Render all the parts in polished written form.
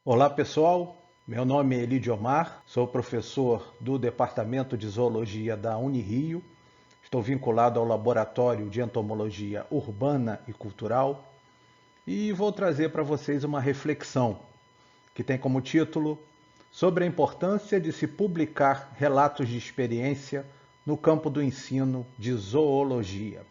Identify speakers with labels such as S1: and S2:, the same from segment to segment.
S1: Olá pessoal, meu nome é Elidio Omar, sou professor do Departamento de Zoologia da Unirio, estou vinculado ao Laboratório de Entomologia Urbana e Cultural e vou trazer para vocês uma reflexão que tem como título sobre a importância de se publicar relatos de experiência no campo do ensino de zoologia.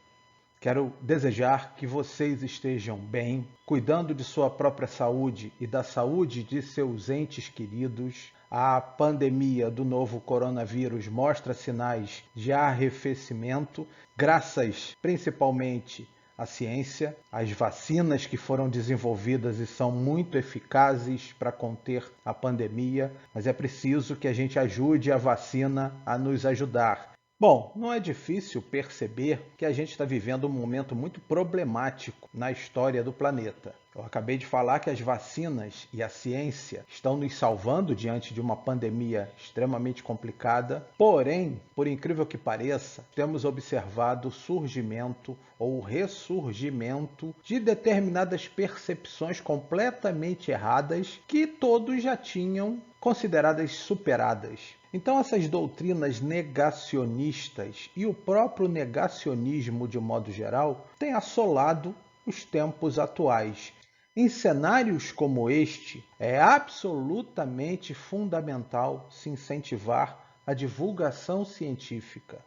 S1: Quero desejar que vocês estejam bem, cuidando de sua própria saúde e da saúde de seus entes queridos. A pandemia do novo coronavírus mostra sinais de arrefecimento, graças principalmente à ciência, às vacinas que foram desenvolvidas e são muito eficazes para conter a pandemia, mas é preciso que a gente ajude a vacina a nos ajudar. Bom, não é difícil perceber que a gente está vivendo um momento muito problemático na história do planeta. Eu acabei de falar que as vacinas e a ciência estão nos salvando diante de uma pandemia extremamente complicada, porém, por incrível que pareça, temos observado o surgimento ou o ressurgimento de determinadas percepções completamente erradas que todos já tinham consideradas superadas. Então essas doutrinas negacionistas e o próprio negacionismo de modo geral têm assolado os tempos atuais. Em cenários como este, é absolutamente fundamental se incentivar a divulgação científica.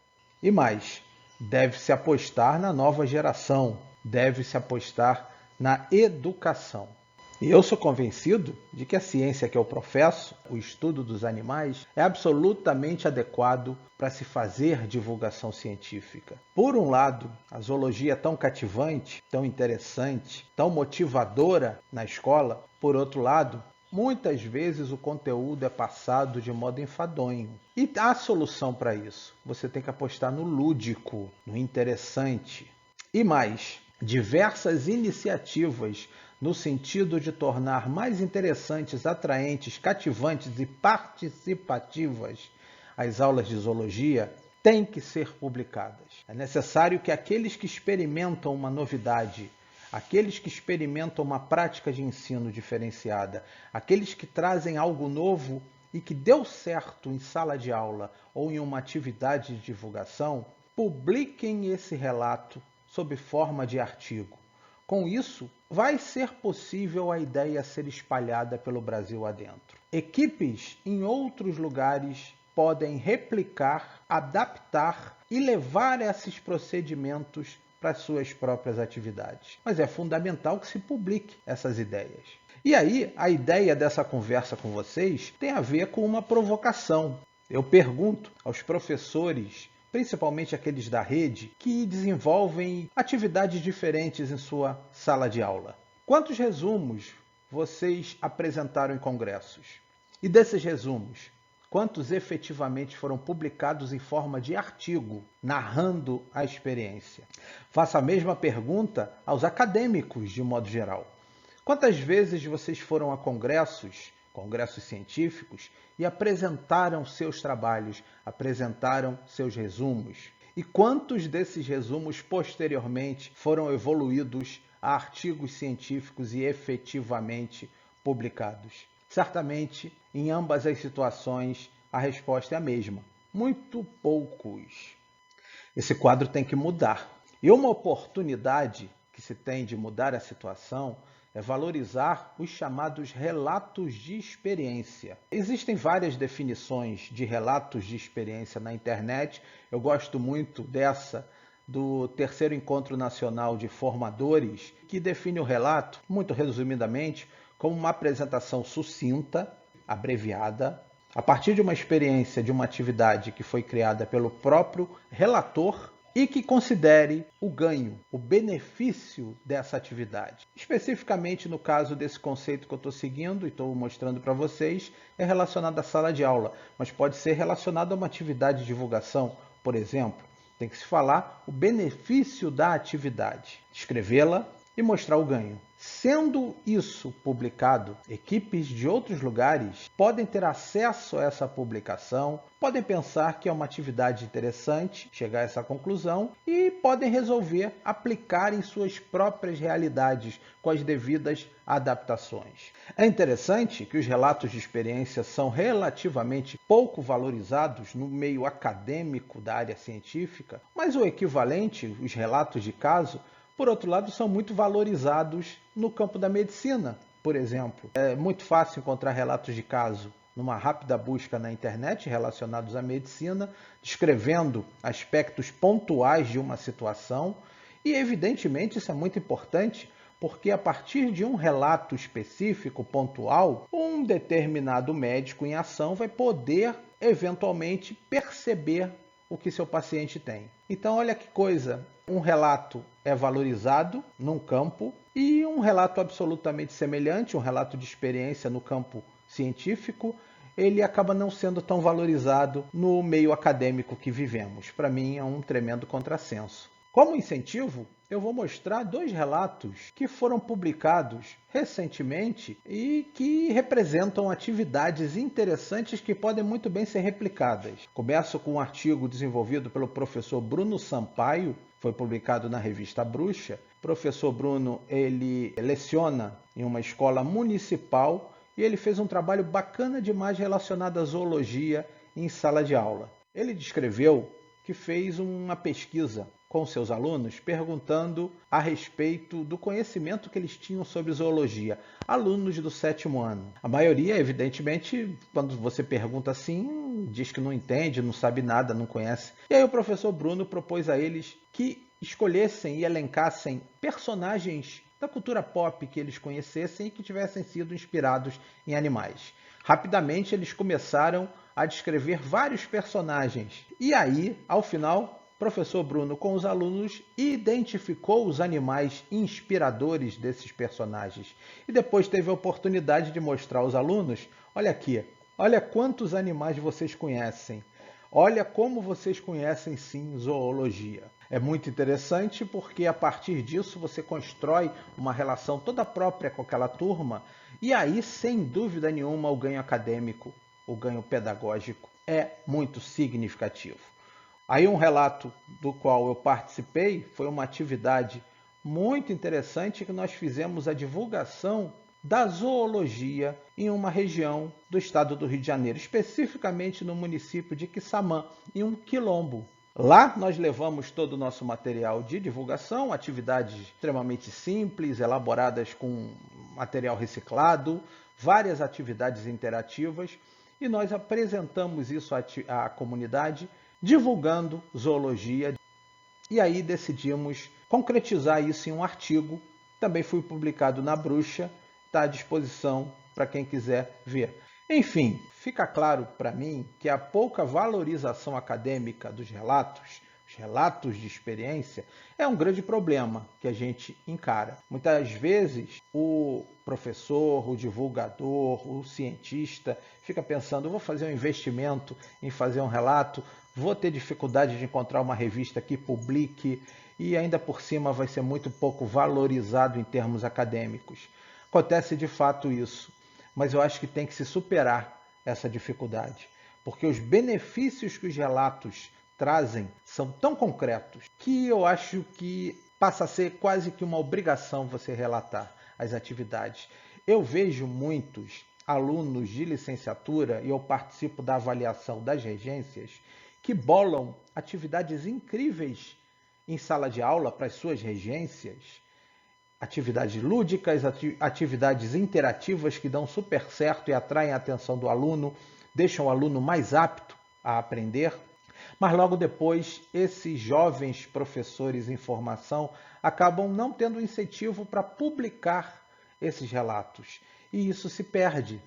S1: E mais, deve-se apostar na nova geração, deve-se apostar na educação. E eu sou convencido de que a ciência que eu professo, o estudo dos animais, é absolutamente adequado para se fazer divulgação científica. Por um lado, a zoologia é tão cativante, tão interessante, tão motivadora na escola. Por outro lado, muitas vezes o conteúdo é passado de modo enfadonho. E há solução para isso. Você tem que apostar no lúdico, no interessante. E mais, diversas iniciativas no sentido de tornar mais interessantes, atraentes, cativantes e participativas as aulas de zoologia têm que ser publicadas. É necessário que aqueles que experimentam uma novidade, aqueles que experimentam uma prática de ensino diferenciada, aqueles que trazem algo novo e que deu certo em sala de aula ou em uma atividade de divulgação, publiquem esse relato sob forma de artigo. Com isso, vai ser possível a ideia ser espalhada pelo Brasil adentro. Equipes em outros lugares podem replicar, adaptar e levar esses procedimentos para suas próprias atividades. Mas é fundamental que se publique essas ideias. E aí, a ideia dessa conversa com vocês tem a ver com uma provocação. Eu pergunto aos professores, principalmente aqueles da rede, que desenvolvem atividades diferentes em sua sala de aula. Quantos resumos vocês apresentaram em congressos? E desses resumos, quantos efetivamente foram publicados em forma de artigo, narrando a experiência? Faço a mesma pergunta aos acadêmicos, de modo geral. Quantas vezes vocês foram a congressos científicos, e apresentaram seus trabalhos, apresentaram seus resumos? E quantos desses resumos posteriormente foram evoluídos a artigos científicos e efetivamente publicados? Certamente, em ambas as situações, a resposta é a mesma: muito poucos. Esse quadro tem que mudar. E uma oportunidade que se tem de mudar a situação é valorizar os chamados relatos de experiência. Existem várias definições de relatos de experiência na internet. Eu gosto muito dessa do Terceiro Encontro Nacional de Formadores, que define o relato, muito resumidamente, como uma apresentação sucinta, abreviada, a partir de uma experiência de uma atividade que foi criada pelo próprio relator e que considere o ganho, o benefício dessa atividade. Especificamente no caso desse conceito que eu estou seguindo e estou mostrando para vocês, é relacionado à sala de aula, mas pode ser relacionado a uma atividade de divulgação, por exemplo. Tem que se falar o benefício da atividade, escrevê-la e mostrar o ganho. Sendo isso publicado, equipes de outros lugares podem ter acesso a essa publicação, podem pensar que é uma atividade interessante, chegar a essa conclusão e podem resolver aplicar em suas próprias realidades com as devidas adaptações. É interessante que os relatos de experiência são relativamente pouco valorizados no meio acadêmico da área científica, mas o equivalente, os relatos de caso, por outro lado, são muito valorizados no campo da medicina, por exemplo. É muito fácil encontrar relatos de caso numa rápida busca na internet relacionados à medicina, descrevendo aspectos pontuais de uma situação. E, evidentemente, isso é muito importante, porque a partir de um relato específico, pontual, um determinado médico em ação vai poder, eventualmente, perceber o que seu paciente tem. Então, olha que coisa, um relato é valorizado num campo e um relato absolutamente semelhante, um relato de experiência no campo científico, ele acaba não sendo tão valorizado no meio acadêmico que vivemos. Para mim, é um tremendo contrassenso. Como incentivo, eu vou mostrar 2 relatos que foram publicados recentemente e que representam atividades interessantes que podem muito bem ser replicadas. Começo com um artigo desenvolvido pelo professor Bruno Sampaio, foi publicado na revista Bruxa. O professor Bruno, ele leciona em uma escola municipal e ele fez um trabalho bacana demais relacionado à zoologia em sala de aula. Ele descreveu que fez uma pesquisa com seus alunos perguntando a respeito do conhecimento que eles tinham sobre zoologia, alunos do 7º ano. A maioria, evidentemente, quando você pergunta assim, diz que não entende, não sabe nada, não conhece. E aí o professor Bruno propôs a eles que escolhessem e elencassem personagens da cultura pop que eles conhecessem e que tivessem sido inspirados em animais. Rapidamente eles começaram a descrever vários personagens. E aí, ao final, o professor Bruno, com os alunos, identificou os animais inspiradores desses personagens. E depois teve a oportunidade de mostrar aos alunos, olha aqui, olha quantos animais vocês conhecem. Olha como vocês conhecem sim zoologia. É muito interessante porque a partir disso você constrói uma relação toda própria com aquela turma e aí, sem dúvida nenhuma, o ganho acadêmico, o ganho pedagógico é muito significativo. Aí um relato do qual eu participei foi uma atividade muito interessante que nós fizemos a divulgação da zoologia em uma região do estado do Rio de Janeiro, especificamente no município de Quissamã, em um quilombo. Lá nós levamos todo o nosso material de divulgação, atividades extremamente simples, elaboradas com material reciclado, várias atividades interativas, e nós apresentamos isso à comunidade, divulgando zoologia. E aí decidimos concretizar isso em um artigo, também foi publicado na Bruxa, está à disposição para quem quiser ver. Enfim, fica claro para mim que a pouca valorização acadêmica dos relatos, os relatos de experiência, é um grande problema que a gente encara. Muitas vezes o professor, o divulgador, o cientista fica pensando, vou fazer um investimento em fazer um relato, vou ter dificuldade de encontrar uma revista que publique e ainda por cima vai ser muito pouco valorizado em termos acadêmicos. Acontece de fato isso, mas eu acho que tem que se superar essa dificuldade, porque os benefícios que os relatos trazem são tão concretos que eu acho que passa a ser quase que uma obrigação você relatar as atividades. Eu vejo muitos alunos de licenciatura, e eu participo da avaliação das regências, que bolam atividades incríveis em sala de aula para as suas regências, atividades lúdicas, atividades interativas que dão super certo e atraem a atenção do aluno, deixam o aluno mais apto a aprender. Mas logo depois, esses jovens professores em formação acabam não tendo incentivo para publicar esses relatos. E isso se perde.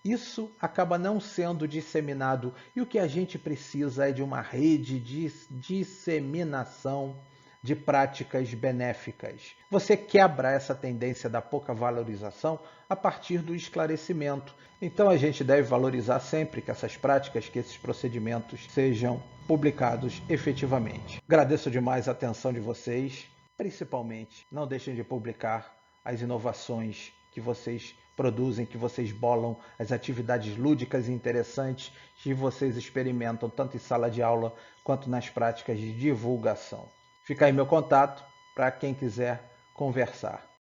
S1: Isso acaba não sendo disseminado. E o que a gente precisa é de uma rede de disseminação de práticas benéficas. Você quebra essa tendência da pouca valorização a partir do esclarecimento. Então a gente deve valorizar sempre que essas práticas, que esses procedimentos sejam publicados efetivamente. Agradeço demais a atenção de vocês, principalmente não deixem de publicar as inovações que vocês produzem, que vocês bolam, as atividades lúdicas e interessantes que vocês experimentam tanto em sala de aula quanto nas práticas de divulgação. Fica aí meu contato para quem quiser conversar.